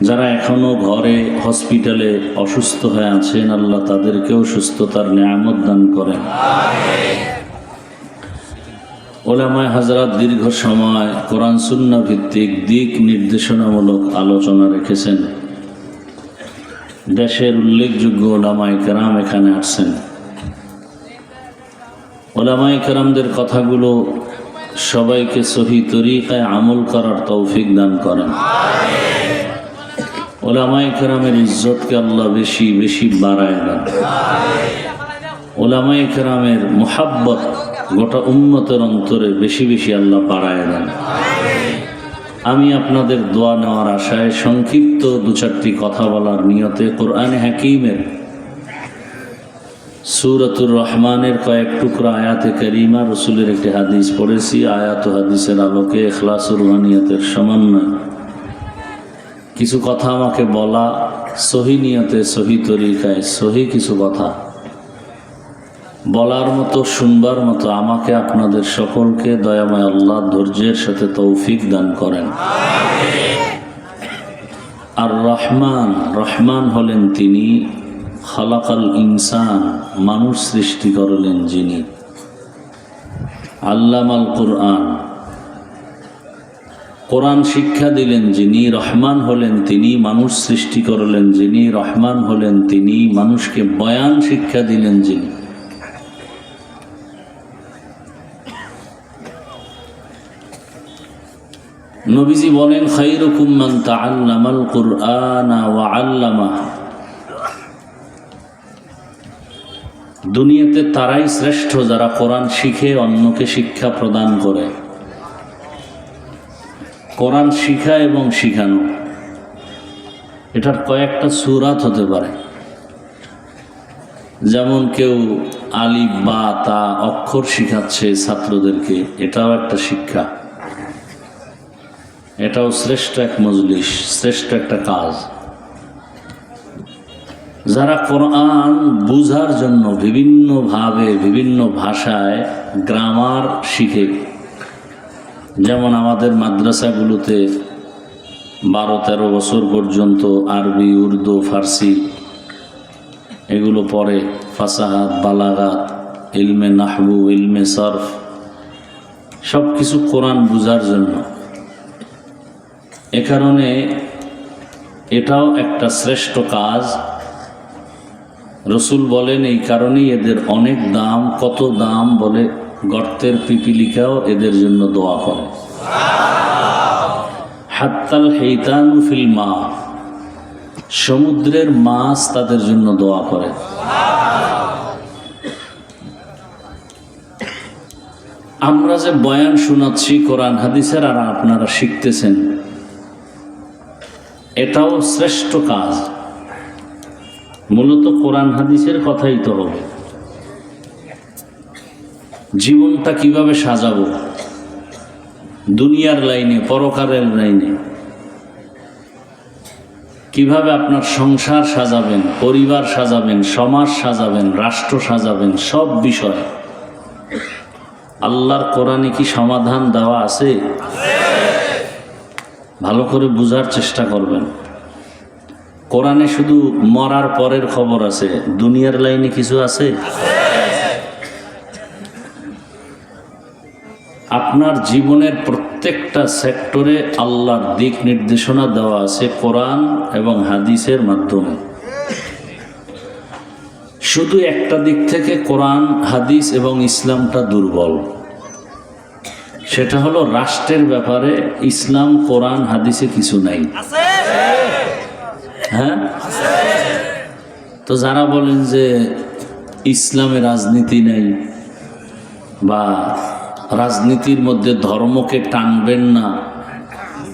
যারা এখনো ঘরে হসপিটালে অসুস্থ হয়ে আছেন, আল্লাহ তাদেরকেও সুস্থতার নেয়ামত দান করেন। ওলামায়ে হযরত দীর্ঘ সময় কোরআন সুন্নাহ ভিত্তিক দিক নির্দেশনামূলক আলোচনা রেখেছেন। দেশের উল্লেখযোগ্য ওলামায়ে কেরাম এখানে আসছেন। ওলামায়ে কেরামদের কথাগুলো সবাইকে সহি তরিকায় আমল করার তৌফিক দান করেন। ওলামায়ে কেরামের ইজ্জতকে আল্লাহ বেশি বেশি বাড়ায় দেন। ওলামায়ে কেরামের মুহাব্বত গোটা উম্মতের অন্তরে বেশি বেশি আল্লাহ বাড়ায় দেন। আমি আপনাদের দোয়া নেওয়ার আশায় সংক্ষিপ্ত দু চারটি কথা বলার নিয়তে কোরআনে হাকিমের সূরাতুর রহমানের কয়েক টুকরা আয়াতে কারিমা, রসুলের একটি হাদিস পড়েছি। আয়াত ও হাদিসের আলোকে ইখলাসুর রুহানিয়তের সমন্বয় কিছু কথা আমাকে বলা, সহি নিয়তে সহি তরিকায় সহি কিছু কথা বলার মতো, শুনবার মতো আমাকে আপনাদের সকলকে দয়াময় আল্লাহ ধৈর্যের সাথে তৌফিক দান করেন। আর রহমান, রহমান হলেন তিনি, খালাকাল ইনসান, মানুষ সৃষ্টি করলেন যিনি, আল্লামাল কুরআন, কোরআন শিক্ষা দিলেন যিনি। রহমান হলেন তিনি, মানুষ সৃষ্টি করলেন যিনি। রহমান হলেন তিনি, মানুষকে বয়ান শিক্ষা দিলেন যিনি। নবীজি বলেন, খায়রুকুম মান তাআল্লামাল কুরআনা ওয়া আল্লামা। দুনিয়াতে তারাই শ্রেষ্ঠ যারা কোরআন শিখে অন্যকে শিক্ষা প্রদান করে। কোরআন শিখা এবং শিখানো, এটার কয়েকটা সূরাত হতে পারে। যেমন কেউ আলিফ বা তা অক্ষর শিখাচ্ছে ছাত্রদেরকে, এটাও একটা শিক্ষা। এটাও শ্রেষ্ঠ এক মজলিস, শ্রেষ্ঠ একটা কাজ। যারা কোরআন বুঝার জন্য বিভিন্নভাবে বিভিন্ন ভাষায় গ্রামার শিখে, যেমন আমাদের মাদ্রাসাগুলোতে 12-13 বছর পর্যন্ত আরবি, উর্দু, ফার্সি এগুলো পড়ে, ফাসাহাত, বালাগাত, ইলমে নাহবু, ইলমে সরফ, সব কিছু কোরআন বুঝার জন্য। এ কারণে এটাও একটা শ্রেষ্ঠ কাজ। রসুল বলেন এই কারণেই এদের অনেক দাম। কত দাম বলে, গর্তের পিপিলিকাও এদের জন্য দোয়া করে। হাত্তাল হাইতানু ফিল মা, সমুদ্রের মাছ তাদের জন্য দোয়া করে। আমরা যে বয়ান শোনাচ্ছি কোরআন হাদিসের, আর আপনারা শিখতেছেন, এটাও শ্রেষ্ঠ কাজ। মূলত কোরআন হাদিসের কথাই তো হবে। জীবনটা কিভাবে সাজাবো, দুনিয়ার লাইনে, পরকালের লাইনে, কিভাবে আপনার সংসার সাজাবেন, পরিবার সাজাবেন, সমাজ সাজাবেন, রাষ্ট্র সাজাবেন, সব বিষয় আল্লাহর কোরআনে কি সমাধান দেওয়া আছে? ভালো করে বুঝার চেষ্টা করবেন। কোরআনে শুধু মরার পরের খবর আছে, দুনিয়ার লাইনে কিছু আছে? আপনার জীবনের প্রত্যেকটা সেক্টরে আল্লাহর দিক নির্দেশনা দেওয়া আছে কোরআন এবং হাদিসের মাধ্যমে। শুধু একটা দিক থেকে কোরআন, হাদিস এবং ইসলামটা দুর্বল, সেটা হলো রাষ্ট্রের ব্যাপারে ইসলাম, কোরআন, হাদিসে কিছু নাই। হ্যাঁ, তো যারা বলেন যে ইসলামে রাজনীতি নাই বা রাজনীতির মধ্যে ধর্মকে টানবেন না,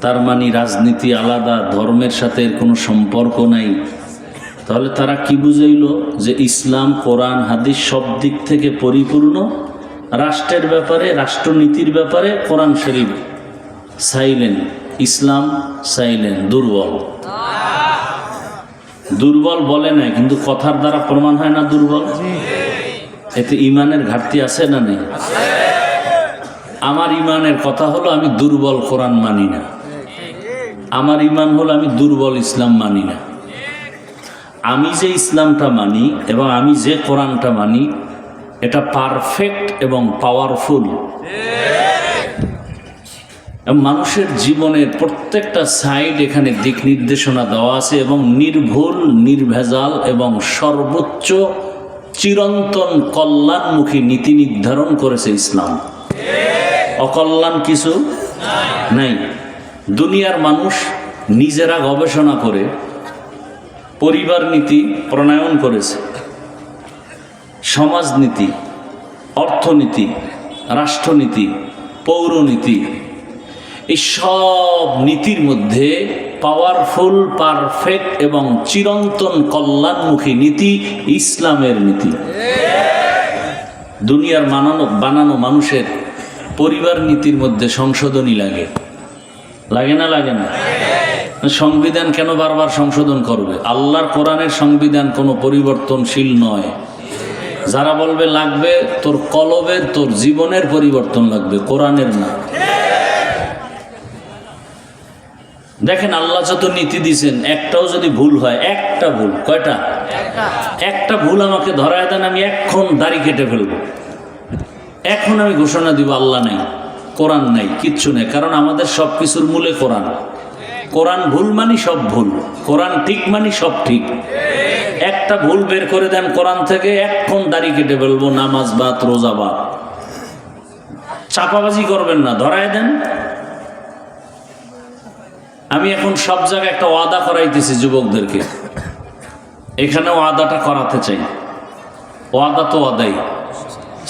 তার মানে রাজনীতি আলাদা, ধর্মের সাথে এর কোনো সম্পর্ক নাই, তাহলে তারা কি বুঝাইল? যে ইসলাম, কোরআন, হাদিস সব দিক থেকে পরিপূর্ণ, রাষ্ট্রের ব্যাপারে, রাষ্ট্রনীতির ব্যাপারে কোরআন শরীফ সাইলেন্ট, ইসলাম সাইলেন্ট, দুর্বল। দুর্বল বলে না, কিন্তু কথার দ্বারা প্রমাণ হয় না দুর্বল। এতে ইমানের ঘাটতি আছে না নেই? আমার ইমানের কথা হলো আমি দুর্বল কোরআন মানি না, আমার ইমান হলো আমি দুর্বল ইসলাম মানি না। আমি যে ইসলামটা মানি এবং আমি যে কোরআনটা মানি এটা পারফেক্ট এবং পাওয়ারফুল। মানুষের জীবনের প্রত্যেকটা সাইড এখানে দিক নির্দেশনা দেওয়া আছে এবং নির্ভুল, নির্ভেজাল এবং সর্বোচ্চ চিরন্তন কল্যাণমুখী নীতি নির্ধারণ করেছে ইসলাম। অকল্যাণ কিছু নাই। দুনিয়ার মানুষ নিজেরা গবেষণা করে পরিবার নীতি প্রণয়ন করেছে, সমাজনীতি, অর্থনীতি, রাষ্ট্রনীতি, পৌরনীতি, এই সব নীতির মধ্যে পাওয়ারফুল, পারফেক্ট এবং চিরন্তন কল্যাণমুখী নীতি ইসলামের নীতি। দুনিয়ার বানানো মানুষের পরিবার নীতির মধ্যে সংশোধনী লাগে, লাগে না? লাগে না? সংবিধান কেন বারবার সংশোধন করবে? আল্লাহর কোরআনের সংবিধান কোনো পরিবর্তনশীল নয়। যারা বলবে লাগবে, তোর কলবের, তোর জীবনের পরিবর্তন লাগবে, কোরআনের না। দেখেন আল্লাহ যত নীতি দিয়েছেন, একটাও যদি ভুল হয়, একটা ভুল, কয়টা? একটা ভুল আমাকে ধরায় দেন, আমি এখন দাড়ি কেটে ফেলবো, এখন আমি ঘোষণা দিব আল্লাহ নাই, কোরআন নাই, কিচ্ছু নেই। কারণ আমাদের সব কিছুর মূলে কোরআন। কোরআন ভুল মানি সব ভুল, কোরআন ঠিক মানি সব ঠিক। একটা ভুল বের করে দেন কোরআন থেকে, এখন দাড়ি কেটে ফেলবো, নামাজ বাদ, রোজা বাদ। চাপাবাজি করবেন না, ধরায় দেন। আমি এখন সব জায়গায় একটা ওয়াদা করাইতেছি যুবকদেরকে, এখানে ওয়াদাটা করাতে চাই। ওয়াদা তো ওয়াদাই,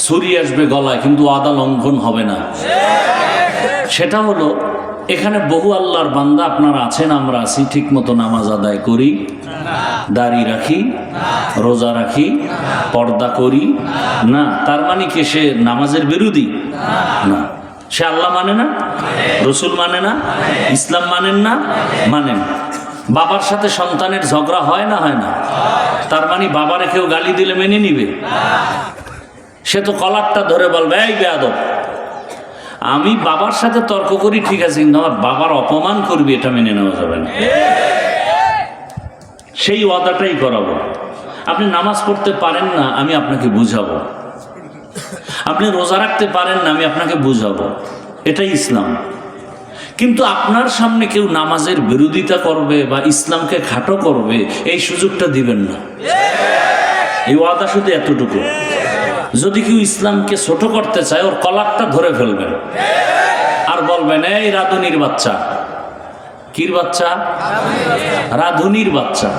ছুরি আসবে গলায়, কিন্তু ওয়াদা লঙ্ঘন হবে না। সেটা হলো, এখানে বহু আল্লাহর বান্দা আপনারা আছেন, আমরা আছি, ঠিক মতো নামাজ আদায় করি, দাড়ি রাখি, রোজা রাখি, পর্দা করি না। তার মানে কি সে নামাজের বিরোধী? না। সে আল্লাহ মানে না, রসুল মানে না, ইসলাম মানেন না? মানেন। বাবার সাথে সন্তানের ঝগড়া হয় না? হয় না। তার মানে বাবারে কেউ গালি দিলে মেনে নিবে? সে তো কলারটা ধরে বলবে, এই বেয়াদব। আমি বাবার সাথে তর্ক করি ঠিক আছে, কিন্তু আমার বাবার অপমান করবি, এটা মেনে নেওয়া যাবে না। সেই ওয়াদাটাই করাবো। আপনি নামাজ পড়তে পারেন না, আমি আপনাকে বুঝাবো। আপনি রোজা রাখতে পারেন না, আমি আপনাকে বুঝাবো। এটাই ইসলাম। কিন্তু আপনার সামনে কেউ নামাজের বিরোধিতা করবে বা ইসলামকে খাটো করবে, এই সুযোগটা দিবেন না। এই ওয়াদা শুধু এতটুকু, যদি কেউ ইসলামকে ছোট করতে চায়, ওর কলারটা ধরে ফেলবেন আর বলবেন, এই রাধুনির বাচ্চা। কির বাচ্চা? রাধুনির বাচ্চা।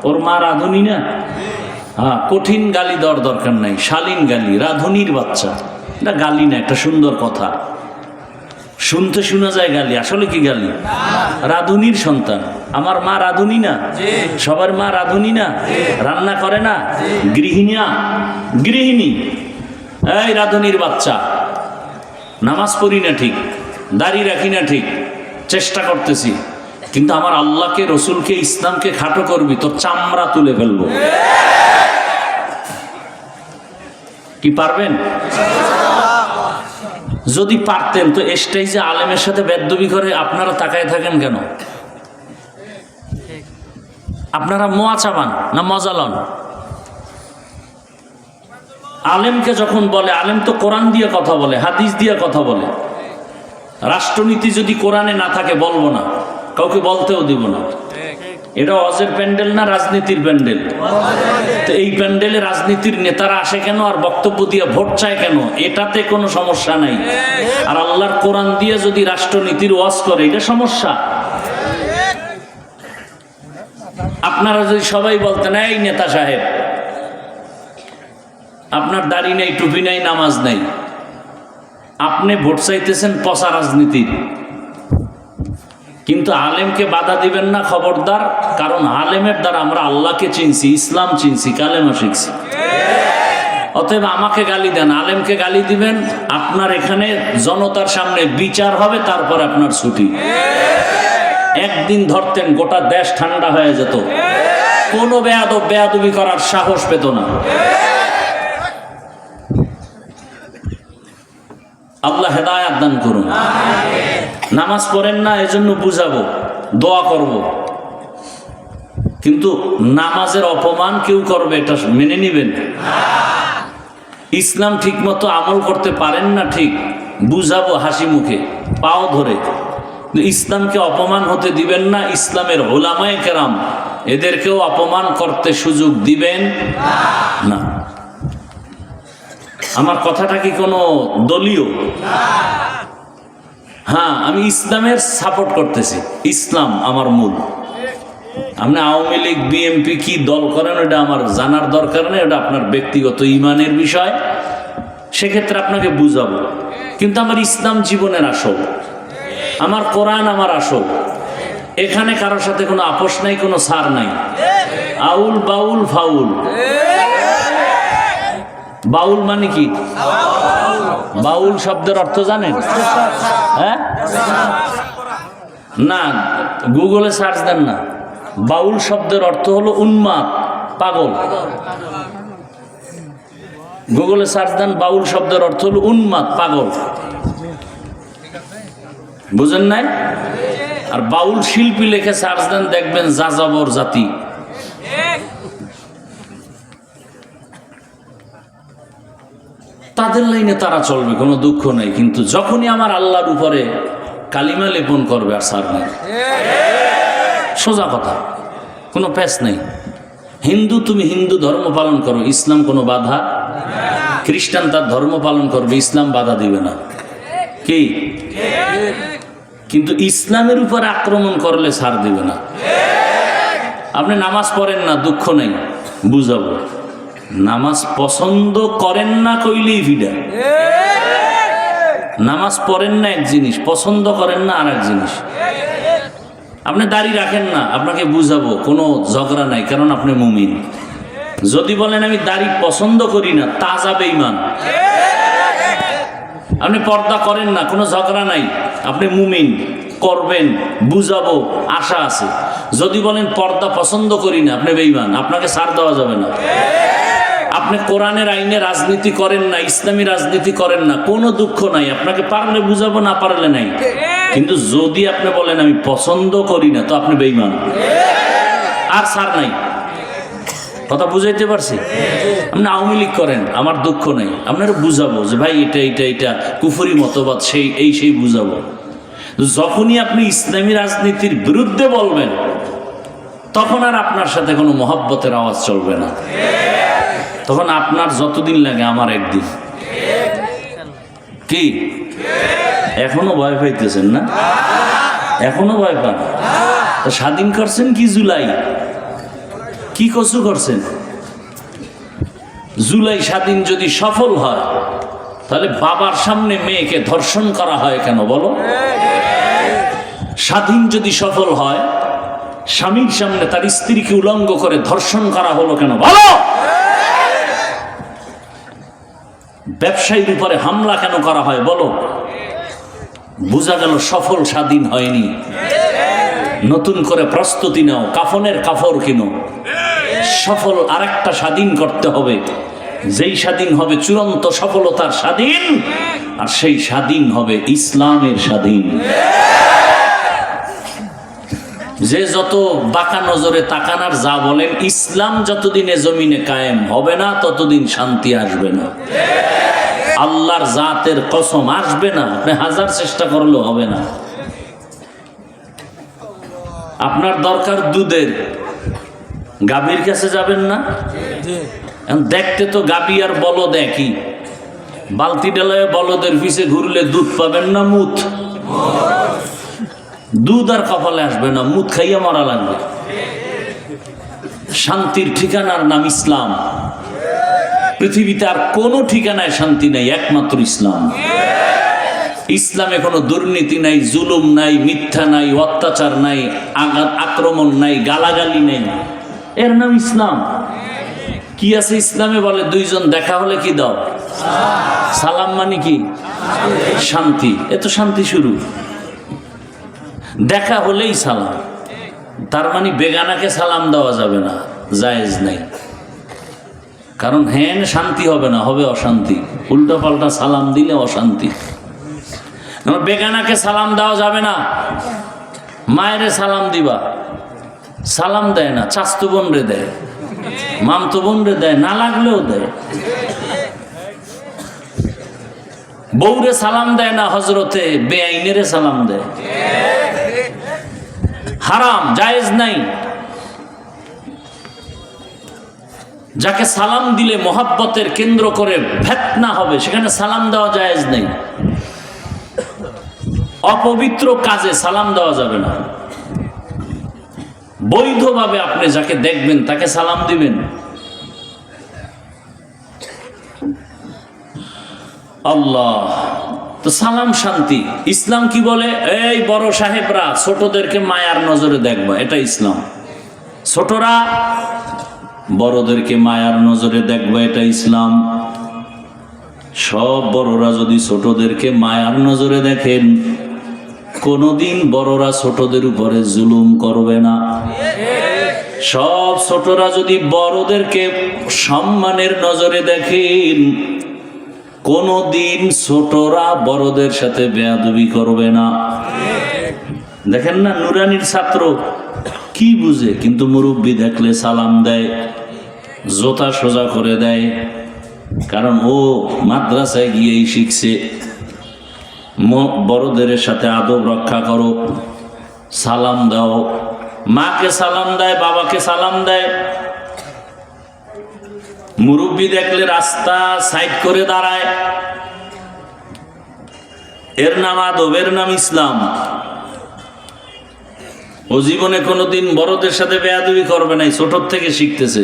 ওর মা রাধুনি না? হ্যাঁ, কঠিন গালি দেওয়ার দরকার নাই, শালীন গালি। রাধুনির বাচ্চা, এটা গালি না, একটা সুন্দর কথা। শুনতে শোনা যায় গালি, আসলে কি গালি? রাধুনির সন্তান। আমার মা রাধুনি না? সবার মা রাধুনি না? রান্না করে না? গৃহিণী। এই রাধুনির বাচ্চা, নামাজ পড়ি না ঠিক, দাড়ি রাখি না ঠিক, চেষ্টা করতেছি, কিন্তু আমার আল্লাহকে, রসুলকে, ইসলামকে খাটো করবি, তোর চামড়া তুলে ফেলবো। কি পারবেন? যদি পারতেন তো স্টেজে আলেমের সাথে বেদবি করে আপনারা তাকায় থাকেন কেন? আপনারা মোয়া চাবান না মজা লন? আলেমকে যখন বলে, আলেম তো কোরআন দিয়ে কথা বলে, হাদিস দিয়ে কথা বলে। রাষ্ট্রনীতি যদি কোরআনে না থাকে বলবো না, কাউকে বলতেও দিব না। এটা ওয়াজের প্যান্ডেল না রাজনীতির প্যান্ডেল? তো এই প্যান্ডেলে রাজনীতির নেতারা আসে কেন আর বক্তব্য দিয়ে ভোট চায় কেন? এটাতে কোনো সমস্যা নাই। আর আল্লাহর কোরআন দিয়ে যদি রাষ্ট্রনীতির ওয়াজ করে, এটা সমস্যা। আপনারা যদি সবাই বলতেন, এই নেতা সাহেব, আপনার দাড়ি নেই, টুপি নাই, নামাজ নাই, আপনি ভোট চাইতেছেন পচা রাজনীতির, কিন্তু আলেমকে বাধা দিবেন না, খবরদার। কারণ আলেমের দ্বারা আমরা আল্লাহকে চিনছি, ইসলাম চিনছি, কালেমা শিখছি। অতএব আমাকে গালি দেন, আলেমকে গালি দিবেন, আপনার এখানে জনতার সামনে বিচার হবে, তারপর আপনার ছুটি। একদিন ধরতেন, গোটা দেশ ঠান্ডা হয়ে যেত, কোনো বেয়াদবি করার সাহস পেত না। আল্লাহ হেদায়াত দান করুন। নামাজ পড়েন না, এজন্য বুঝাবো, দোয়া করব, কিন্তু নামাজের অপমান কেউ করবে এটা মেনে নিবেন? ইসলাম ঠিক মতো আমল করতে পারেন না, ঠিক বুঝাবো হাসি মুখে পাও ধরে, ইসলামকে অপমান হতে দিবেন না। ইসলামের ওলামায়ে কেরাম এদেরকেও অপমান করতে সুযোগ দিবেন না। আমার কথাটা কি কোনো দলীয়? হ্যাঁ, আমি ইসলামের সাপোর্ট করতেছি, ইসলাম আমার মূল। আপনি আওয়ামী লীগ বিএনপি কি দল করেন এটা আমার জানার দরকার নেই, এটা আপনার ব্যক্তিগত ঈমানের বিষয়, সেক্ষেত্রে আপনাকে বুঝাবো। কিন্তু আমার ইসলাম জীবনের আসল, আমার কোরআন আমার আসল। এখানে কারোর সাথে কোনো আপোষ নাই, কোনো সার নাই। আউল বাউল ফাউল। বাউল মানে কি? বাউল শব্দের অর্থ জানেন? হ্যাঁ না, গুগলে সার্চ দেন না। বাউল শব্দের অর্থ হলো উন্মাদ, পাগল। গুগলে সার্চ দেন, বাউল শব্দের অর্থ হলো উন্মাদ, পাগল। বুঝেন নাই? আর বাউল শিল্পী লেখে সার্চ দেন, দেখবেন যাযাবর জাতি। তাদের লাইনে তারা চলবে, কোনো দুঃখ নাই। কিন্তু যখনই আমার আল্লাহর উপরে কালিমা লেপন করবে, আর সার নেই। সোজা কথা, কোনো প্যাচ নেই। হিন্দু, তুমি হিন্দু ধর্ম পালন করো, ইসলাম কোনো বাধা। খ্রিস্টান তার ধর্ম পালন করবে, ইসলাম বাধা দিবে না। কি? কিন্তু ইসলামের উপর আক্রমণ করলে ছাড় দিবে না। আপনি নামাজ পড়েন না, দুঃখ নেই, বুঝাবো। নামাজ পছন্দ করেন না কইলেই ভিড়া। নামাজ পড়েন না এক জিনিস, পছন্দ করেন না আর এক জিনিস। আপনি দাড়ি রাখেন না, আপনাকে বুঝাবো, কোনো ঝগড়া নাই, কারণ আপনি মুমিন। যদি বলেন আমি দাড়ি পছন্দ করি না, তাজা বেঈমান। আপনি পর্দা করেন না, কোনো ঝগড়া নাই, আপনি মুমিন, করবেন, বুঝাবো, আশা আছে। যদি বলেন পর্দা পছন্দ করি না, আপনি বেঈমান, আপনাকে ছাড় দেওয়া যাবে না। আপনি কোরআনের আইনে রাজনীতি করেন না, ইসলামী রাজনীতি করেন না, কোনো দুঃখ নাই, আপনাকে পারলে বুঝাবো, না পারলে নাই। কিন্তু যদি আপনি বলেন আমি পছন্দ করি না, তো আপনি বেঈমান, আর ছাড় নাই। কথা বুঝাইতে পারছি? আপনি আওয়ামী লীগ করেন, আমার দুঃখ নাই, আপনারা বুঝাবো যে ভাই এটা এটা এটা কুফরি মতবাদ, সেই এই সেই বুঝাবো। যখনই আপনি ইসলামী রাজনীতির বিরুদ্ধে বলবেন, তখন আর আপনার সাথে কোনো মহব্বতের আওয়াজ চলবে না। তখন আপনার যতদিন লাগে আমার একদিন। কি এখনো ভয় পাইতেছেন না? এখনো ভয় পান? স্বাধীন করছেন কি জুলাই? কি কসু করছেন? জুলাই স্বাধীন যদি সফল হয়, তাহলে বাবার সামনে মেয়েকে ধর্ষণ করা হয় কেন বলো? স্বাধীন যদি সফল হয়, স্বামীর সামনে তার স্ত্রীকে উলঙ্গ করে ধর্ষণ করা হলো কেন বলো? ব্যবসায়ীর উপরে হামলা কেন করা হয় বলো? বোঝা গেল সফল স্বাধীন হয়নি। নতুন করে প্রস্তুতি নাও, কাফনের কাপড় কিনো। সফল আরেকটা স্বাধীন করতে হবে, যেই স্বাধীন হবে চূড়ান্ত সফলতার স্বাধীন, আর সেই স্বাধীন হবে ইসলামের স্বাধীন। যে যত বাঁকা নজরে তাকানার যা বলেন, ইসলাম যতদিন এ জমিনে কায়েম হবে না, ততদিন শান্তি আসবে না। আল্লাহর জাতের কসম, আসবে না। আপনি হাজার চেষ্টা করলেও হবে না। আপনার দরকার দুধের, গাভীর কাছে যাবেন না? দেখতে তো গাভী আর বলদ একই। বালতি ডালায় বলদের পিছে ঘুরলে দুধ পাবেন না মুত? দুধ আর কপালে আসবে না, মুত খাইয়া মারা লাগবে। শান্তির ঠিকানার নাম ইসলাম। পৃথিবীতে আর কোনো ঠিকানায় শান্তি নাই, একমাত্র ইসলাম। ইসলামে কোনো দুর্নীতি নাই, জুলুম নাই, মিথ্যা নাই, অত্যাচার নাই, আক্রমণ নাই, গালাগালি নেই। এর নাম ইসলাম। কি আছে ইসলামে বলে? দুইজন দেখা হলে কি দাও? সালাম। মানে কি? শান্তি। এ তো শান্তি শুরু। দেখা হলেই সালাম। তার মানে বেগানাকে সালাম দেওয়া যাবে না, জায়েজ নাই। কারণ হ্যাঁ শান্তি হবে না, হবে অশান্তি। উল্টো পাল্টা সালাম দিলে অশান্তি। বেগানাকে সালাম দেওয়া যাবে না। মায়েরে সালাম দিবা, সালাম দেয় না, চাস্তু বোন রে দেয়, মামতো বোন রে দেয়, না লাগলেও দেয়। বউরে সালাম দেয় না, হজরতে বেআইনেরে সালাম দেয়। হারাম, জায়েজ নাই। যাকে সালাম দিলে মোহাব্বতের কেন্দ্র করে ফিতনা হবে, সেখানে সালাম দেওয়া জায়েজ নেই। অপবিত্র কাজে সালাম দেওয়া যাবে না। বৈধভাবে আপনি যাকে দেখবেন তাকে সালাম দিবেন। আল্লাহ তো সালাম শান্তি। ইসলাম কি বলে? এই বড় সাহেবরা ছোটদেরকে মায়ার নজরে দেখবা, এটা ইসলাম। ছোটরা বড়দেরকে মায়ার নজরে দেখবা, এটা ইসলাম। সব বড়রা যদি ছোটদেরকে মায়ার নজরে দেখেন, কোনোদিন বড়রা ছোটদের উপরে জুলুম করবে না। সব ছোটরা যদি বড়দেরকে সম্মানের নজরে দেখেন, কোনোদিন ছোটরা বড়দের সাথে বেয়াদবি করবে না। দেখেন না, নুরানির ছাত্র কি বুঝে, কিন্তু মুরব্বি দেখলে সালাম দেয়, জোতা সোজা করে দেয়, কারণ ও মাদ্রাসায় গিয়েই শিখছে বড়দের সাথে আদব রক্ষা করো, সালাম দাও। মাকে সালাম দেয়, বাবাকে সালাম দেয়। মুরব্বি দেখলে রাস্তা সাইড করে দাঁড়ায়, এর নাম আদব, এর নাম ইসলাম। ও জীবনে কোনোদিন বড়দের সাথে বেয়াদবি করবে না, ছোট থেকে শিখতেছে।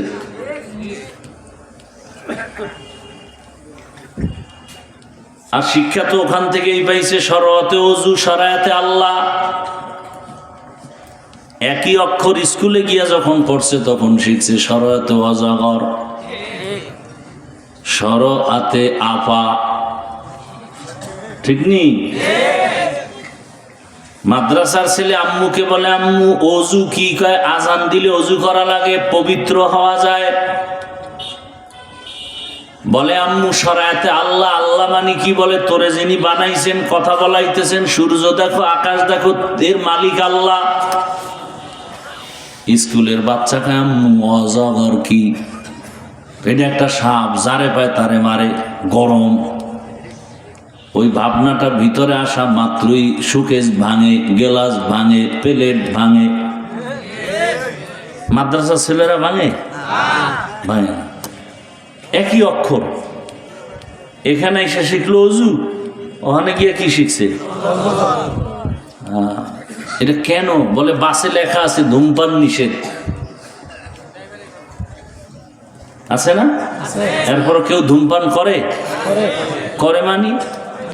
আর শিক্ষা তো ওখান থেকেই পাইছে, শরআতে ওযু, শরায়াতে আল্লাহ। একই অক্ষর স্কুলে গিয়া যখন পড়ছে তখন শিখছে শরআতে ওয়াজাগর, শরআতে আপা, ঠিক নেই? মাদ্রাসার ছেলে আম্মুকে বলে, আম্মু ওযু কি কয়? আজান দিলে ওযু করা লাগে, পবিত্র হওয়া যায়। বলে আম্মু শরায়াতে আল্লাহ, আল্লাহ মানে কি? বলে তোরে যিনি বানাইছেন, কথা বলাইতেছেন, সূর্য দেখো, আকাশ দেখো, এর মালিক আল্লাহ। স্কুলের বাচ্চাকে আম্মু অজগর কি? এটা একটা সাপ, যারে পায় তারে মারে, গরম। ওই ভাবনাটা ভিতরে আসা মাত্রই সুকেশ ভাঙে, গেলাস ভাঙে, প্লেট ভাঙে। মাদ্রাসার ছেলেরা ভাঙে? ভাঙে না। একই অক্ষর, এখানে এসে শিখলো ওযু, ওখানে গিয়ে কি শিখছে? এটা কেন? বলে বাসে লেখা আছে ধূমপান নিষেধ, আছে না? এরপরও কেউ ধূমপান করে? করে মানি,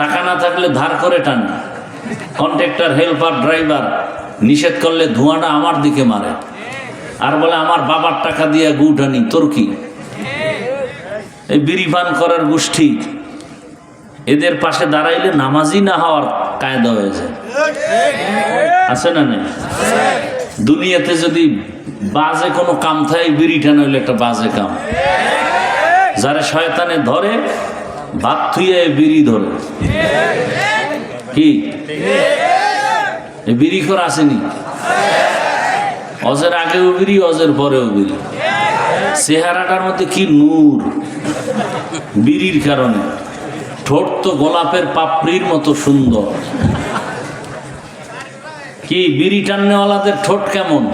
টাকা না থাকলে ধার করে টানে। কন্ট্রাক্টর, হেল্পার, ড্রাইভার নিষেধ করলে ধোঁয়াটা আমার দিকে মারে, আর বলে আমার বাবার টাকা দিয়ে গুড় আনি। তোর কি? এই বিড়ি পান করার গোষ্ঠী, এদের পাশে দাঁড়াইলে নামাজি না হওয়ার কায়দা হয়ে যায়, আছে না? নেই? দুনিয়াতে যদি বাজে কোনো কাম থাকে, বিড়ি টানা হইলে একটা বাজে কাম। যারা শয়তানে ধরে, ভাত থুইয়ে বিড়ি ধরে, কি বিড়ি করে আসেনি? অজের আগেও বিড়ি, অজের পরেও বিড়ি। চেহারাটার মধ্যে কি নূর বিড়ির কারণে। ঠোঁট তো গোলাপের পাপড়ির মতো সুন্দর। কি বিড়ি টান্নেওয়ালাদের ঠোঁট কেমন?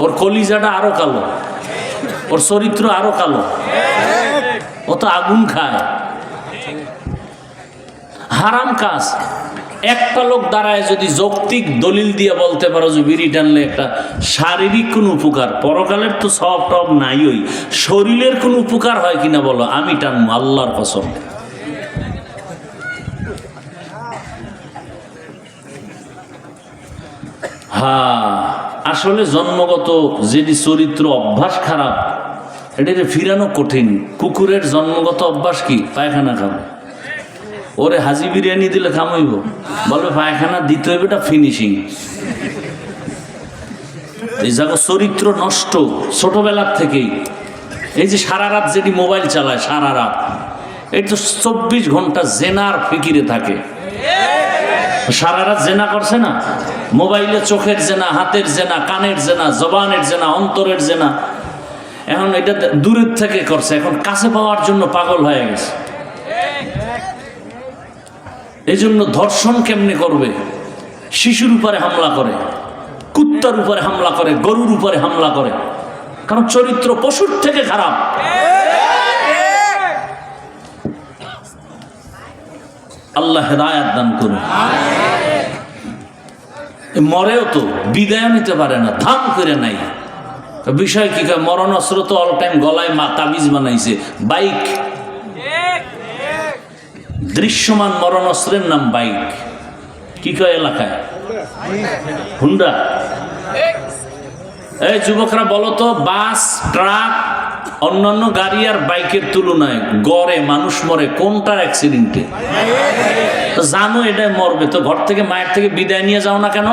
ওর কলিজাটা আরো কালো, ওর চরিত্র আরো কালো, ও তো আগুন খায়। হারাম কাজ। একটা লোক দাঁড়ায় যদি যৌক্তিক দলিল দিয়ে বলতে পারো যে বিড়ি টানলে একটা শারীরিক কোন উপকার, পরকালের তো সব টব নাই, ওই শরীরের কোন উপকার হয় কিনা বলো, আমি টানবো, আল্লাহর কসম। হ্যাঁ, আসলে জন্মগত যেটি চরিত্র অভ্যাস খারাপ, এটা ফিরানো কঠিন। কুকুরের জন্মগত অভ্যাস কি? পায়খানা খাবে। ওরে হাজি বিরিয়ানি দিলে খামাইব, বলবে পায়খানা দিতে হইবে, এটা ফিনিশিং। এই জায়গা চরিত্র নষ্ট ছোটবেলার থেকেই। এই যে সারা রাত যেটি মোবাইল চালায়, সারা রাত, এই তো 24 ঘন্টা জেনার ফিকিরে থাকে। সারা রাত জেনা করছে না? মোবাইলে চোখের জেনা, হাতের জেনা, কানের জেনা, জবানের জেনা, অন্তরের জেনা। এখন এটা দূরের থেকে করছে, এখন কাছে পাওয়ার জন্য পাগল হয়ে গেছে। এই জন্য ধর্ষণ কেমনে করবে? শিশুর উপরে হামলা করে, কুত্তার উপরে হামলা করে, গরুর উপরে হামলা করে, কারণ চরিত্র পশুর থেকে খারাপ। আল্লাহ হেদায়েত দান করুন। মরেও তো বিদায় নিতে পারে না, থাম করে নাই। বিষয় কি? মরণ অস্ত্র তো অল টাইম গলায় তাবিজ বানাইছে। বাইক, দৃশ্যমান মরণ অস্ত্রের নাম বাইক। কি কয় এলাকায়? হুন্ডা। এই যুবকরা বলো তো, বাস, ট্রাক, অন্যান্য গাড়ি আর বাইকের তুলনায় গড়ে মানুষ মরে কোনটার অ্যাক্সিডেন্টে? জানো এটা মরবে, তো ঘর থেকে মায়ের থেকে বিদায় নিয়ে যাও না কেন?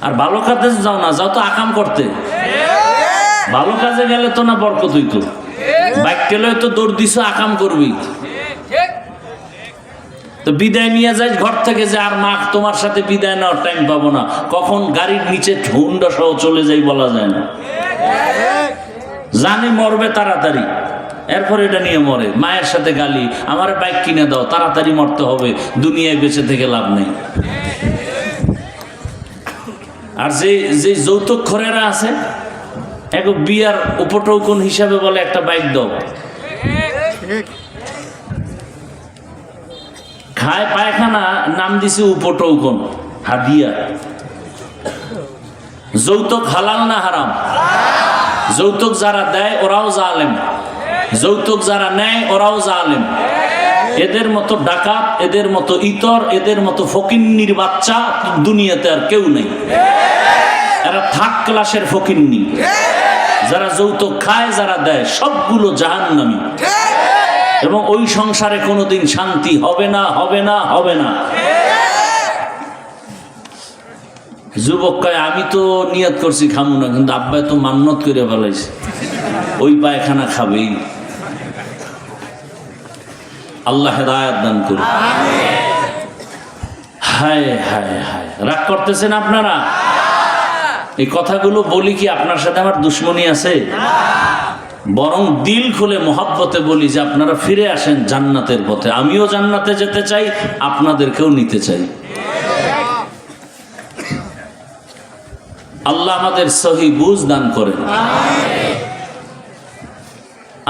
আর ভালো কাজে যাও না, যাও তো আকাম করতে। ভালো কাজে গেলে তো না বরকত হইতো, বাইক টেলে তো দৌড় দিছো, আকাম করবি। তো বিদায় নিয়ে যাই ঘর থেকে, যে আর মা তোমার সাথে বিদায় নেওয়ার টাইম পাবো না, কখন গাড়ির নিচে হুন্ডা সহ চলে যাই বলা যায় না। জানি মরবে তাড়াতাড়ি, এরপর এটা নিয়ে মরে। মায়ের সাথে গালি, আমার বাইক কিনে দাও, তাড়াতাড়ি মরতে হবে, দুনিয়ায় বেঁচে থেকে লাভ নেই। আর যে যৌতুক খোরেরা আছে, এক বিয়ার উপটৌকন হিসাবে বলে একটা বাইক দাও, খায় পায়খানা, নাম দিছে উপটৌকন, হাদিয়া। যৌতুক হালাল না হারাম? যৌতুক যারা দেয় ওরাও জালেম, যৌতুক যারা নেয় ওরাও জালেম। এদের মতো ডাকাত, এদের মতো ইতর, এদের মতো ফকিন্নির বাচ্চা দুনিয়াতে আর কেউ নেই। এরা থার্ড ক্লাসের ফকিন্নি। যারা যৌতুক খায়, যারা দেয়, সবগুলো জাহান্নামী। এবং ওই সংসারে কোনোদিন শান্তি হবে না, হবে না, হবে না। যুবক কয়, আমি তো নিয়ত করছি খামু না, কিন্তু আব্বাই তো মান্নত করে ফেলাইছে, ওই পায়খানা খাবেই। আল্লাহ হেদায়েত দান করুন। হায় হায় হায়, রাগ করতেছেন আপনারা? এই কথাগুলো বলি কি আপনার সাথে আমার দুশ্মনী আছে? বরং দিল খুলে মহব্বতে বলি যে আপনারা ফিরে আসেন জান্নাতের পথে। আমিও জান্নাতে যেতে চাই, আপনাদেরকেও নিতে চাই। আল্লাহ আমাদের সহি বুঝ দান করেন।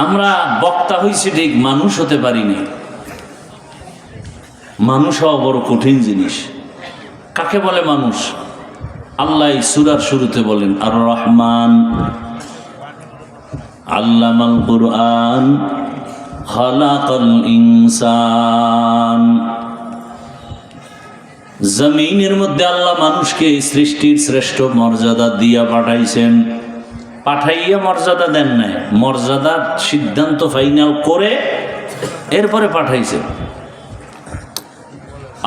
আমরা বক্তা হইছি ঠিক, মানুষ হতে পারিনি। মানুষ হওয়া বড় কঠিন জিনিস। কাকে বলে মানুষ? আল্লাহ সূরার শুরুতে বলেন, আর রহমান আল্লামাল কুরআন খালাকাল ইনসান। জমিনের মধ্যে আল্লাহ মানুষকে সৃষ্টির শ্রেষ্ঠ মর্যাদা দিয়া পাঠাইছেন। পাঠাইয়া মর্যাদা দেন নাই, মর্যাদার সিদ্ধান্ত ফাইনাল করে এরপরে পাঠাইছেন।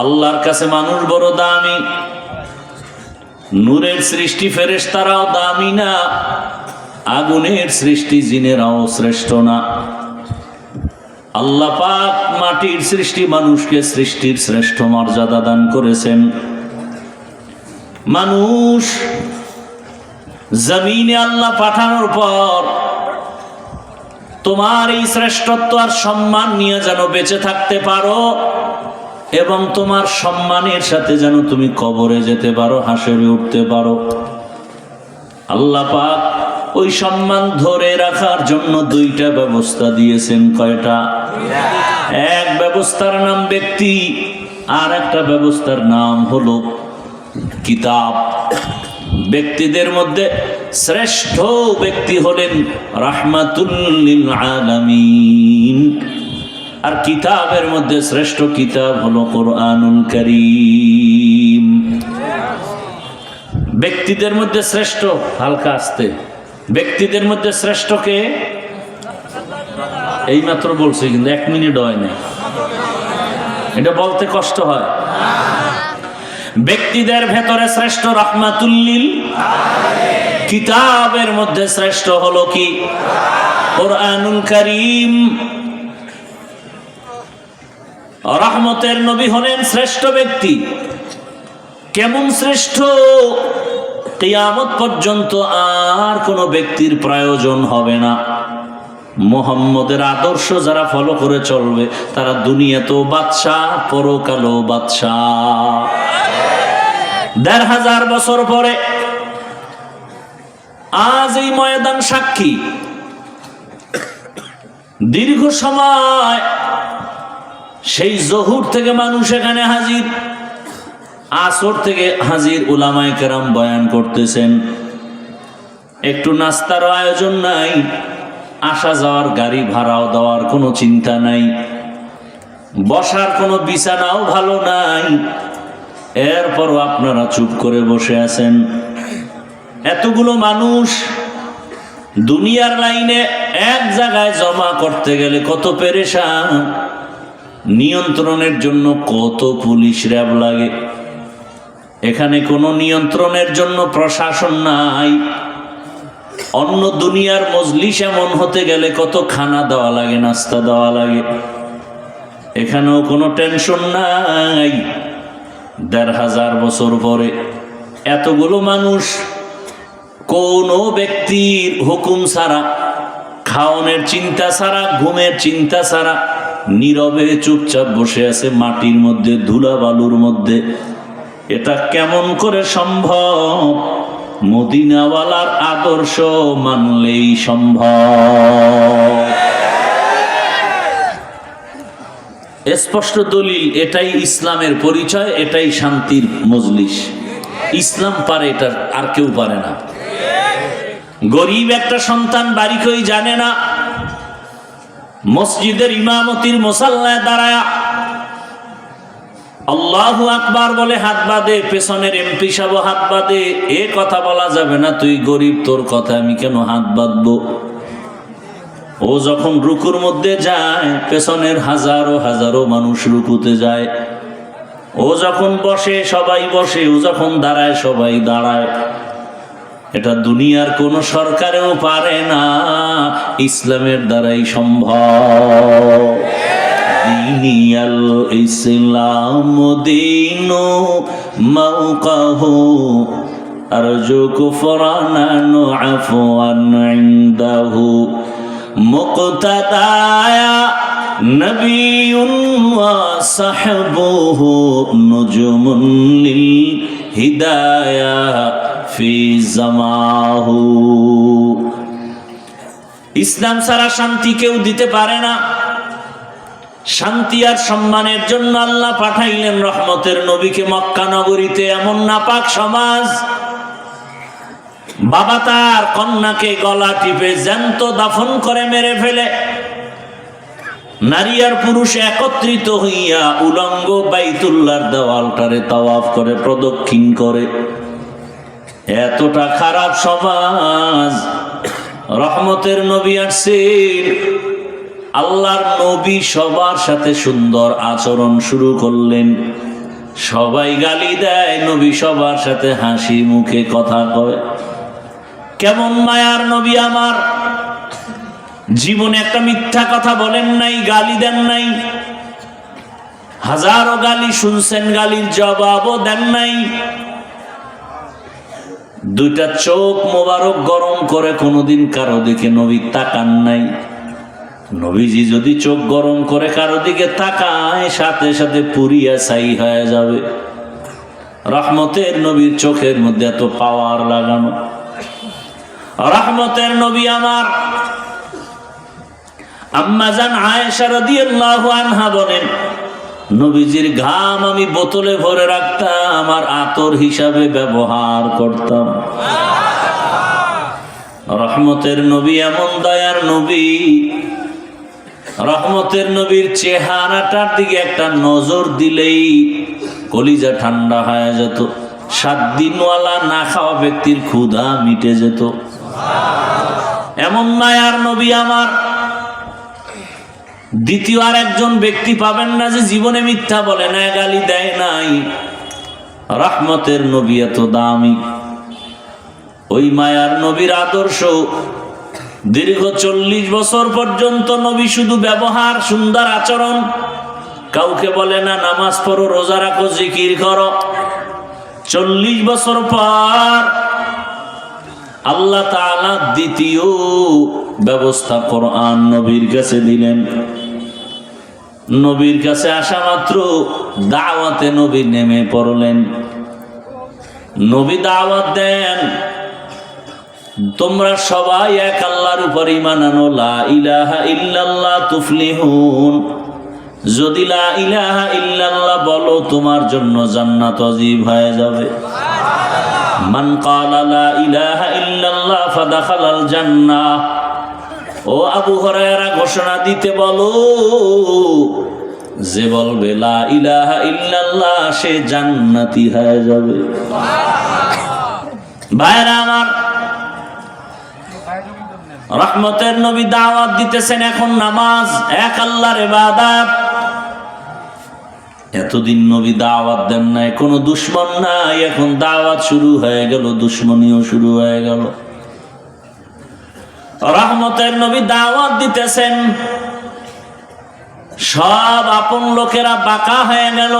আল্লাহর কাছে মানুষ বড় দামি। নূরের সৃষ্টি ফেরেশতারাও দামি না, আগুনের সৃষ্টি জিনেরাও শ্রেষ্ঠ না। আল্লাহ পাক মাটির সৃষ্টি মানুষকে সৃষ্টির শ্রেষ্ঠ মর্যাদা দান করেছেন। মানুষ জমিনে আল্লাহ পাঠানোর পর তোমার এই শ্রেষ্ঠত্ব আর সম্মান নিয়ে যেন বেঁচে থাকতে পারো, এবং তোমার সম্মানের সাথে যেন তুমি কবরে যেতে পারো, হাসরে উঠতে পারো। আল্লাহ পাক ওই সম্মান ধরে রাখার জন্য দুইটা ব্যবস্থা দিয়েছেন। কয়টা? এক ব্যবস্থার নাম ব্যক্তি, আর একটা ব্যবস্থার নাম হলো কিতাব। ব্যক্তিদের মধ্যে শ্রেষ্ঠ ব্যক্তি হলেন রাহমাতুল লিল আলামিন, আর কিতাবের মধ্যে শ্রেষ্ঠ কিতাব হলো কোরআনুল কারীম। ব্যক্তিদের মধ্যে শ্রেষ্ঠ, হালকা আসতে, ব্যক্তিদের মধ্যে শ্রেষ্ঠ কে? এই মাত্র বলছে, কিন্তু 1 মিনিট হয় না, এটা বলতে কষ্ট হয়। ব্যক্তিদের ভেতরে শ্রেষ্ঠ রাহমাতুল লিল আলামিন, কিতাবের মধ্যে শ্রেষ্ঠ হলো কি? কোরআনুল কারীম। রহমতের নবী হলেন শ্রেষ্ঠ ব্যক্তি। কেমন শ্রেষ্ঠ, কিয়ামত পর্যন্ত আর কোনো ব্যক্তির প্রয়োজন হবে না। মুহাম্মদের আদর্শ যারা ফলো করে চলবে তারা দুনিয়াতেও বাদশাহ, পরকালেও বাদশাহ। ১৫০০ বছর পরে আজ এই ময়দান সাক্ষী। দীর্ঘ সময় সেই জহুর থেকে মানুষ এখানে হাজির, আসর থেকে হাজির, উলামায়ে কেরাম বয়ান করতেছেন। একটু নাস্তার আয়োজন নাই, আসা যাওয়ার গাড়ি ভাড়াও দেওয়ার কোনো চিন্তা নাই, বসার কোনো বিছানাও ভালো নাই, এরপরও আপনারা চুপ করে বসে আছেন। এতগুলো মানুষ দুনিয়ার লাইনে এক জায়গায় জমা করতে গেলে কত পেরেশান, নিয়ন্ত্রণের জন্য কত পুলিশ র্যাব লাগে। এখানে কোনো নিয়ন্ত্রণের জন্য প্রশাসন নাই। অন্য দুনিয়ার মজলিস এমন হতে গেলে কত খানা দেওয়া লাগে, নাস্তা দেওয়া লাগে। এখানেও কোনো টেনশন নাই। ১৫০০ বছর পরে এতগুলো মানুষ কোনো ব্যক্তির হুকুম ছাড়া, খাওয়ানোর চিন্তা ছাড়া, ঘুমের চিন্তা ছাড়া নীরবে চুপচাপ বসে আছে মাটির মধ্যে, ধুলা বালুর মধ্যে। এটা কেমন করে সম্ভব? মদিনাওয়ালার আদর্শ মানলেই সম্ভব। স্পষ্ট দলিল, এটাই ইসলামের পরিচয়, এটাই শান্তির মজলিস। ইসলাম পারে, এটা আর কেউ পারে না। গরিব একটা সন্তান বাড়ি কই জানে না, মসজিদের ইমামতির মুসাল্লায় দাঁড়ায়া আল্লাহু আকবার বলে হাত বাঁধে, পেছনের এমপি সাহেব হাত বাঁধে। এ কথা বলা যাবে না, তুই গরিব, তোর কথা আমি কেন হাত বাঁধবো? ও যখন রুকুর মধ্যে যায়, পেছনের হাজারো হাজারো মানুষ রুকুতে যায়। ও যখন বসে সবাই বসে, ও যখন দাঁড়ায় সবাই দাঁড়ায়। এটা দুনিয়ার কোন সরকারেও পারে না, ইসলামের দ্বারাই সম্ভব। দিনিয়াল ইসলাম দীনু মাওকাহু আরজু কুফরানান আফওয়ান ইনদাহু মুক্তাদায়া নবিয়ুন ওয়া সাহবুহু নুজুমুন লিল হিদায়া ফি জামাহু। ইসলাম ছাড়া শান্তি কেউ দিতে পারে না। শান্তি আর সম্মানের জন্য আল্লাহ পাঠাইলেন রহমতের নবীকে মক্কা নগরীতে। এমন নাপাক সমাজ, বাবা তার কন্যাকে গলা টিপে জ্যান্ত দাফন করে মেরে ফেলে, নারী আর পুরুষ একত্রিত হইয়া উলঙ্গ বাইতুল্লাহর দেওয়ালটারে তাওয়াফ করে, প্রদক্ষিণ করে। এতটা খারাপ সমাজ। রহমতের নবী আসছেন, আল্লাহর নবী সবার সাথে সুন্দর আচরণ শুরু করলেন। সবাই গালি দেয়, নবী সবার সাথে হাসি মুখে কথা কয়। কেমন মায়ার নবী আমার! জীবনে একটা মিথ্যা কথা বলেন নাই, গালি দেন নাই। হাজারো গালি শুনছেন, গালির জবাবও দেন নাই। দুইটা চোখ মোবারক গরম করে কোনোদিন কারো দিকে নবী তাকান নাই। নবীজি যদি চোখ গরম করে কারো দিকে তাকায়, সাথে সাথে পুরিয়া ছাই হয়ে যাবে। রহমতের নবীর চোখের মধ্যে এত পাওয়ার লাগানো। রহমতের নবী আমার আম্মা জান আয়েশা রাদিয়াল্লাহু আনহা বলেন, নবীজির ঘাম আমি বোতলে ভরে রাখতাম আর আতর হিসাবে ব্যবহার করতাম। রহমতের নবী এমন দয়ার নবী, রহমতের নবীর চেহারাটার দিকে একটা নজর দিলেই কলিজা ঠান্ডা হয়ে যেত। 7 দিনওয়ালা না খাওয়া ব্যক্তির ক্ষুধা মিটে যেত। এমন মায়ার নবী আমার। দ্বিতীয় আর একজন ব্যক্তি পাবেন না যে জীবনে মিথ্যা বলে না, গালি দেয় নাই। রহমতের নবী এত দামি। ওই মায়ার নবীর আদর্শ দীর্ঘ 40 বছর পর্যন্ত নবী শুধু ব্যবহার, সুন্দর আচরণ। কাউকে বলে না নামাজ পড়ো, রোজা রাখো, জিকির করো। 40 বছর পর আল্লাহ তাআলা দ্বিতীয় ব্যবস্থা কোরআন নবীর কাছে দিলেন। নবীর কাছে আসা মাত্র দাওয়াতে নবী নেমে পড়লেন। নবী দাওয়াত দেন, তোমরা সবাই এক আল্লাহর উপর ঈমান আনো, লা ইলাহা ইল্লাল্লাহ তুফলিহুন। যদি লা ইলাহা ইল্লাল্লাহ বলো তোমার জন্য জান্নাত ওয়াজিব হয়ে যাবে। মান ক্বালা লা ইলাহা ইল্লাল্লাহ ফাদাখালাল জান্নাহ। ও আবু হুরায়রা ঘোষণা দিতে বলো, যে বলবে লা ইলাহা ইল্লাল্লাহ সে জান্নাতি হয়ে যাবে। ভাইরা আমার, রহমতের নবী দাওয়াত দিতেছেন, এখন নামাজ, এক আল্লাহর ইবাদত। এতদিন নবী দাওয়াত দেন নাই, কোনো দুশমন নাই, এখন দাওয়াত শুরু হয়ে গেল, দুশমনিও শুরু হয়ে গেল। রহমতের নবী দাওয়াত দিতেছেন, সব আপন লোকেরা বাঁকা হয়ে গেল।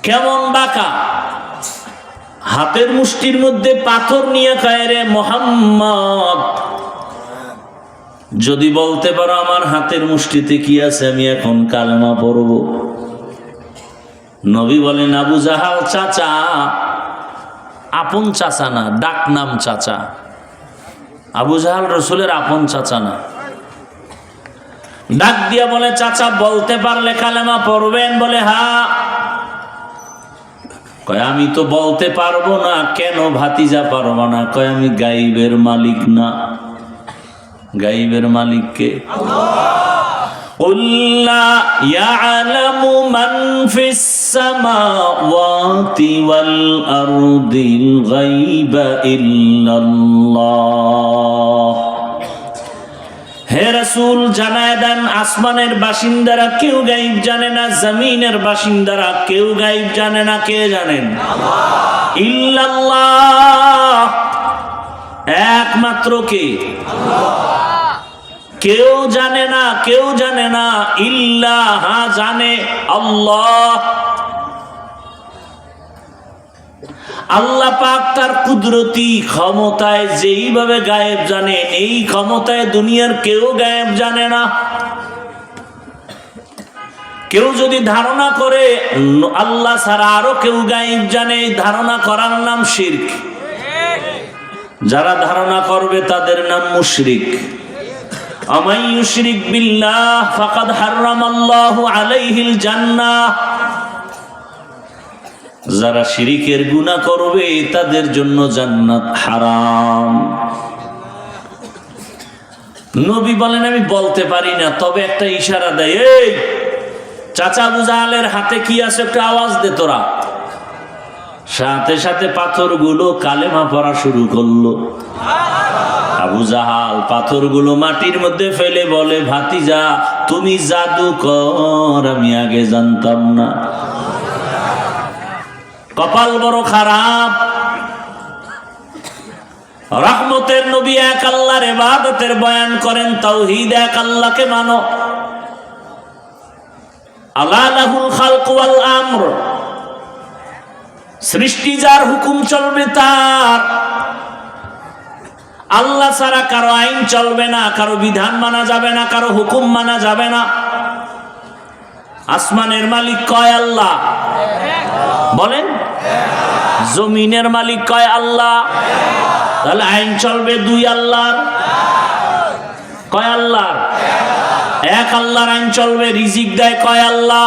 কেমন বাঁকা? হাতের মুষ্টির মধ্যে পাথর নিয়ে কয়, রে মুহাম্মদ, যদি বলতে পারো আমার হাতের মুষ্টিতে কি আছে, আমি এখন কালেমা পড়ব। নবী বলেন, আবু জাহাল চাচা, আপন চাচা না, ডাক নাম চাচা। আবু জাহাল রসুলের আপন চাচা না। ডাক দিয়া বলে, চাচা বলতে পারলে কালেমা পড়বেন? বলে হ্যাঁ। কয় আমি তো বলতে পারবো না। কেন ভাতিজা পারবো না? কয় আমি গাইবের মালিক না। গাইবের মালিক কে? قُلْ لَا يَعْلَمُ مَنْ فِي السَّمَاوَاتِ وَالْأَرْضِ الْغَيْبَ إِلَّا اللَّهُ। হে রাসূল, জানায় দেন, আসমানের বাসিন্দারা কেউ গায়েব জানে না, জমিনের বাসিন্দারা কেউ গায়েব জানে না। কে জানেন? আল্লাহ। ইল্লাল্লাহ, একমাত্র কে? আল্লাহ। কেউ জানে না, কেউ জানে না। ইল্লাহ, জানে আল্লাহ। আল্লাহ পাক তার কুদরতি ক্ষমতায় যেইভাবে গায়েব জানে, এই ক্ষমতায় দুনিয়ার কেউ গায়েব জানে না। কেউ যদি ধারণা করে আল্লাহ ছাড়া আরো কেউ গায়েব জানে, ধারণা করার নাম শিরক। যারা ধারণা করবে তাদের নাম মুশরিক। আমান ইউশরিক বিল্লাহ ফাকাদ হারামাল্লাহু আলাইহিল জান্নাহ। যারা শিরিকের গুনাহ করবে তাদের জন্য জান্নাত হারাম। নবী বলেন, আমি বলতে পারি না, তবে একটা ইশারা দেয়, এই চাচা আবু জাহালের হাতে কি আছে একটু আওয়াজ দে তোরা। সাথে সাথে পাথরগুলো কালেমা পড়া শুরু করলো। আবু জাহাল পাথরগুলো মাটির মধ্যে ফেলে বলে, ভাতিজা তুমি জাদুকর, আমি আগে জানতাম না। কপাল বড় খারাপ। রহমতের নবী এক আল্লাহর ইবাদতের বয়ান করেন, তাওহীদ, এক আল্লাহকে মানো। আলা লাহুল খালক ওয়াল আমর, সৃষ্টি যার, হুকুম চলবে তার। আল্লাহ ছাড়া কারো আইন চলবে না, কারো বিধান মানা যাবে না, কারো হুকুম মানা যাবে না। আসমানের মালিক কয় আল্লাহ? বলেন। জমিনের মালিক কয় আল্লাহ? তাহলে আইন চলবে দুই আল্লাহর? কয় আল্লাহর? এক আল্লাহর আইন চলবে। রিজিক দেয় কয় আল্লাহ?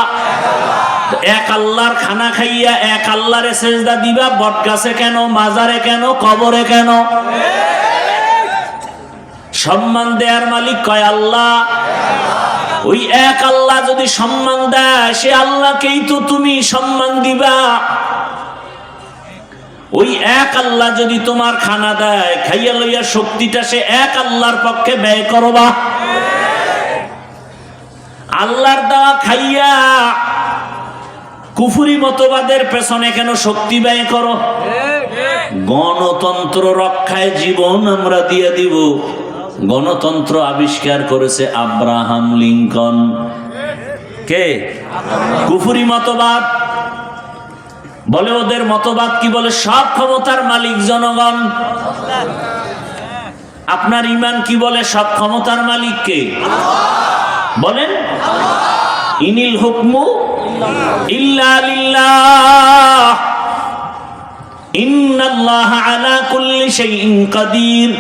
এক আল্লাহর খানা খাইয়া এক আল্লাহরে সেজদা দিবা, বটগাছে কেন, মাজারে কেন, কবরে কেন? সম্মান দেয়ার মালিক কয় আল্লাহ? ওই এক আল্লাহ যদি সম্মান দেয়, সে আল্লাহকেই তো তুমি সম্মান দিবা। ওই এক আল্লাহ যদি তোমার খানা দেয়, খাইয়া লইয়া শক্তিটা সে এক আল্লাহর পক্ষে ব্যয় করবা। আল্লাহর দেওয়া খাইয়া কুফরি মতবাদের পেছনে কেন শক্তি ব্যয় করো? গণতন্ত্র রক্ষায় জীবন আমরা দিয়ে দিব। গণতন্ত্র আবিষ্কার করেছে আব্রাহাম লিঙ্কন। কে? কুফরি মতবাদ। বলে ওদের মতবাদ কি বলে? সব ক্ষমতার মালিক জনগণ। আপনার ঈমান কি বলে? সব ক্ষমতার মালিক কে? বলেন, ইনিল হুকমু ইল্লা লিল্লাহ ইন্নাল্লাহা আলা কুল্লি শাইইন কাদির।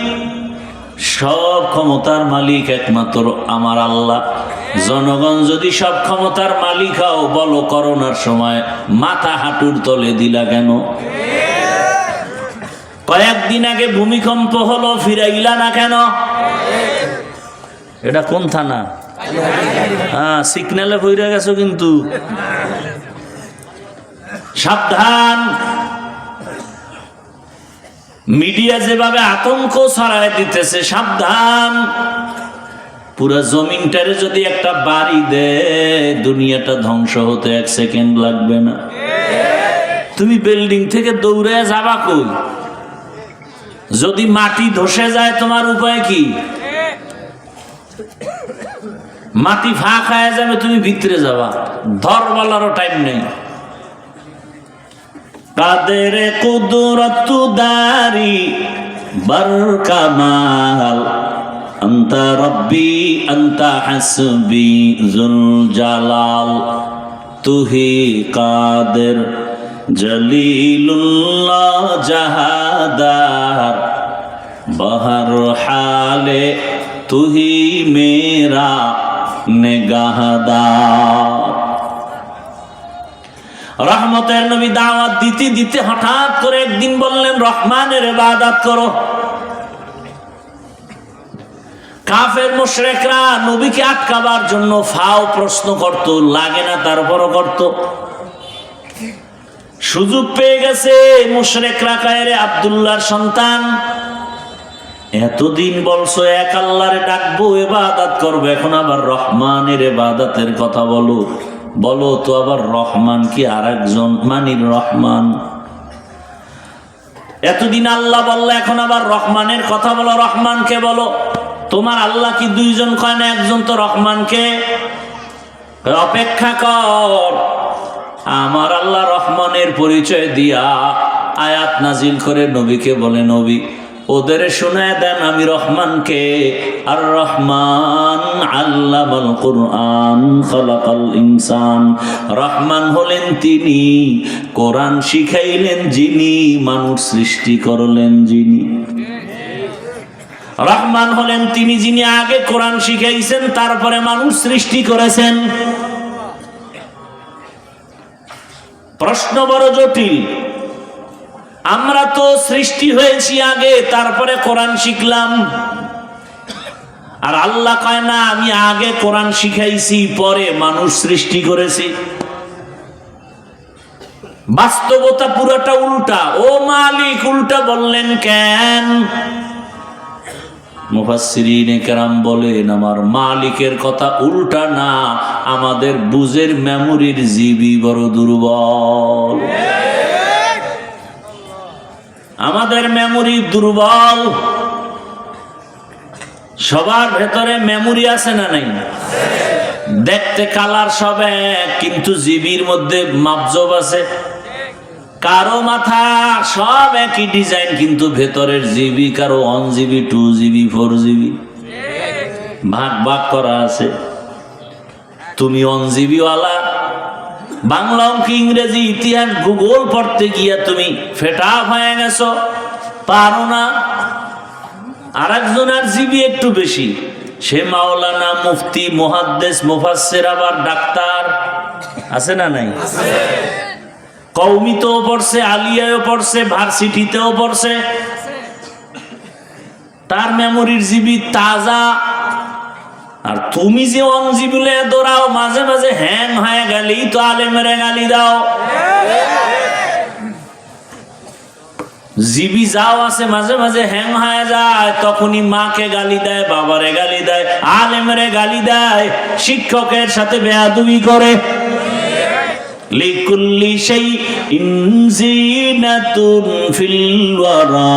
সব ক্ষমতার মালিক একমাত্র আমার আল্লাহ। জনগণ যদি সব ক্ষমতার মালিক হও, বলো করোনার সময় মাথা হাঁটুর তলে দিলা কেন? কয়েকদিন আগে ভূমিকম্প হলো, ফিরাইলা না কেন? এটা কোন থানা? হ্যাঁ, সিগন্যালে ফিরে গেছো কিন্তু। সাবধান। মিডিয়া যেভাবে আতঙ্ক ছড়ায় দিতেছে, সাবধান। পুরা জমিনটারে যদি একটা বাড়ি দেয়, দুনিয়াটা ধ্বংস হতে 1 সেকেন্ড লাগবে না। তুমি বিল্ডিং থেকে দৌড়ে যাবা কই? যদি মাটি ধসে যায়, তোমার উপায় কি? মাটি ফাঁক হয়ে যাবে, তুমি ভিতরে যাবা, ধরবালারও টাইম নেই। কাদের কুদরত দারি বরকামাল আনতা রব্বি আনতা হাসবি যুল জালাল তুহি কাদের জলিলুল্লাহ জাহাদার বহর হালে তুহি মেরা নেগাহদার। রহমতের নবী দাওয়াত দিতে দিতে হঠাৎ করে একদিন বললেন, রহমানের ইবাদত করো। কাফের মুশরিকরা নবীকে আটকাবার জন্য ফাও প্রশ্ন করত, লাগে না তারপরও করত। সুযোগ পেয়ে গেছে মুশরিকরা, কায়রে আব্দুল্লাহর সন্তান, এতদিন বলছো এক আল্লাহরে ডাকবো, ইবাদত করবো, এখন আবার রহমানের ইবাদতের কথা বলো। বলো তো আবার রহমান কি আর একজন? মানির রহমান। এতদিন আল্লাহ বললো, এখন আবার রহমানের কথা বলো। রহমানকে বলো। তোমার আল্লাহ কি 2 জন কয় না? একজন তো রহমানকে। অপেক্ষা কর, আমার আল্লাহ রহমানের পরিচয় দিয়া আয়াত নাজিল করে নবীকে বলে, নবী ওদের শোনায় দেন আমি রহমানকে। আর রহমান আল্লামাল কুরআন খালাকাল ইনসান। রহমান হলেন তিনি, কোরআন শিখাইলেন যিনি, মানুষ সৃষ্টি করলেন যিনি। রহমান হলেন তিনি যিনি আগে কোরআন শিখাইছেন, তারপরে মানুষ সৃষ্টি করেছেন। প্রশ্ন বড় জটিল। আমরা তো সৃষ্টি হয়েছি আগে, তারপরে কোরআন শিখলাম। আর আল্লাহ কয় না, আমি আগে কোরআন শিখাইছি, পরে মানুষ সৃষ্টি করেছি। বাস্তবতা পুরোটা উল্টা। ও মালিক, উল্টা বললেন কেন? মুফাসসিরিনে কেরাম বলেন, আমার মালিকের কথা উল্টা না, আমাদের বুঝের মেমোরির জিবি বড় দুর্বল। আমাদের মেমোরি দুর্বল। সবার ভেতরে মেমোরি আছে না নাই? দেখতে কালার সব এক, কিন্তু জিবির মধ্যে মাপজব আছে। কারো মাথা সব একই ডিজাইন, কিন্তু ভেতরের জিবি কারো 1 GB 2 GB 4 GB ভাগ ভাগ করা আছে। তুমি 1 GB ওয়ালা, বাংলা, অঙ্ক, ইংরেজি, ইতিহাস, ভূগোল পড়তে গিয়া তুমি ফেটা হয়ে গেছো, পারো না। আর একজনের জিবি একটু বেশি, সে মাওলানা, মুফতি, মুহাদ্দিস, মুফাসসির, আবার ডাক্তার আছে না নাই? কওমিতেও পড়ছে, আলিয়ায়ও পড়ছে, ভার্সিটিতেও পড়ছে। তার মেমোরির জিবি তাজা। আর তুমি যে 1 GB দৌড়াও, মাঝে মাঝে হ্যাং হয়ে গেলেই তো আলেমের গালি দাও। জিবি যাও আছে, মাঝে মাঝে হ্যাং হয়ে যায়, তখনই মাকে গালি দেয়, বাবারে গালি দেয়, আলেমের গালি দেয়, শিক্ষকের সাথে বেয়াদবি করে। লিকুল্লি শাইইন যিনাতুন ফিল ওয়ারা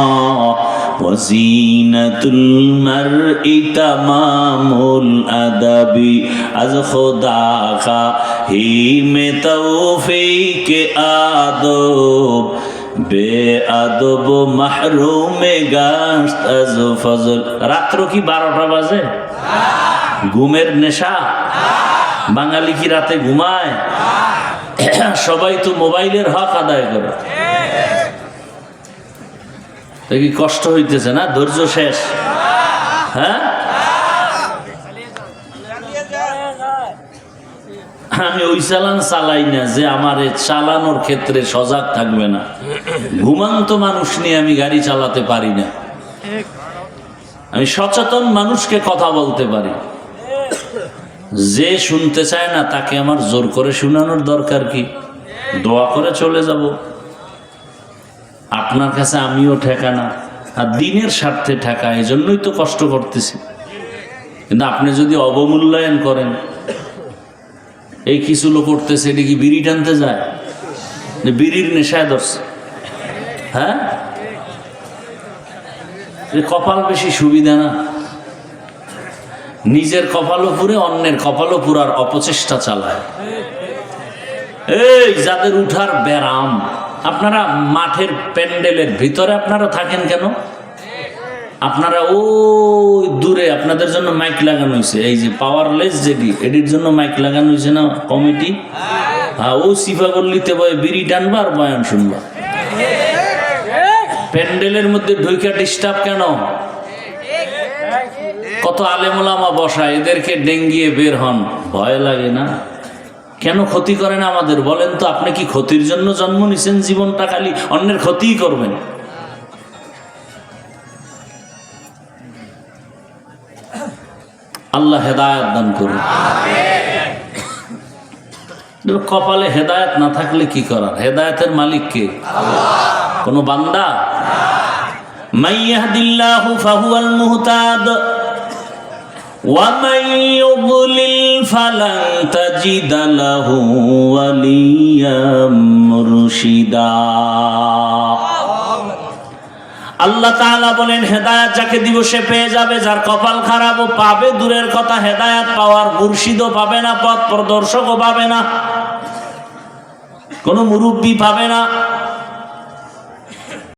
ওয়া যিনাতুল মারই তামামুল আদাবি আজ খোদা খা হি মে তৌফিক আদব বেআদব মাহরুমে গাশত আজ ফজল। রাত্র কি 12টা বাজে? ঘুমের নেশা? বাঙালি কি রাতে ঘুমায়? সবাই তো মোবাইলের হক আদায় করে। কি কষ্ট হইতেছে না? ধৈর্য শেষ? হ্যাঁ, আমি ওই চালান চালাই না যে আমার চালানোর ক্ষেত্রে সজাগ থাকবে না। ঘুমান্ত মানুষ নিয়ে আমি গাড়ি চালাতে পারি না। আমি সচেতন মানুষকে কথা বলতে পারি। যে শুনতে চায় না তাকে আমার জোর করে শোনানোর দরকার কি? দোয়া করে চলে যাব। আপনার কাছে আমিও ঠেকা না, আর দিনের স্বার্থে ঠেকা, এই জন্যই তো কষ্ট করতেছি। কিন্তু আপনি যদি অবমূল্যায়ন করেন, এই কিছু লোক করতেছে, এটা কি বিড়ি টানতে যায়? বিড়ির নেশায় ধরছে। হ্যাঁ, কপাল বেশি সুবিধা না? নিজের কপালও পুরে অন্যের কপালও পুরার অপচেষ্টা চালায়। এই যাদের উঠার ব্যারাম, আপনারা মাঠের প্যান্ডেলের ভিতরে আপনারা থাকেন কেন? আপনারা ওই দূরে আপনাদের জন্য মাইক লাগানো হয়েছে, এই যে পাওয়ারলেস যেটি, এটির জন্য মাইক লাগানো হয়েছে না কমিটি? হ্যাঁ, ও সিফা গল্লিতে বয়ে বিড়ি টানবা আর বয়ান শুনবা। প্যান্ডেলের মধ্যে ঢুইকা ডিস্টার্ব কেন? কত আলেমুলামা বসা, এদেরকে ডেঙ্গিয়ে বের হন, ভয় লাগে না? কেন ক্ষতি করেন আমাদের? বলেন তো, আপনি কি ক্ষতির জন্য জন্ম নিছেন? জীবনটা খালি অন্যের ক্ষতিই করবেন। আল্লাহ হেদায়েত দান করুন। কপালে হেদায়েত না থাকলে কি করার? হেদায়েতের মালিক কে? কোন বান্দা? মান ইয়াহদিল্লাহু ফাহুয়াল মুহতাদ ওয়া মান ইউদ্লিল ফালান তাজিদা লাহু ওয়ালিয়াম মুরশিদা। আল্লাহ তাআলা বলেন, হেদায়েত যাকে দিব সে পেয়ে যাবে, যার কপাল খারাপ ও পাবে দূরের কথা, হেদায়েত পাওয়ার মুর্শিদও পাবে না, পথ প্রদর্শকও পাবে না, কোনো মুরব্বী পাবে না।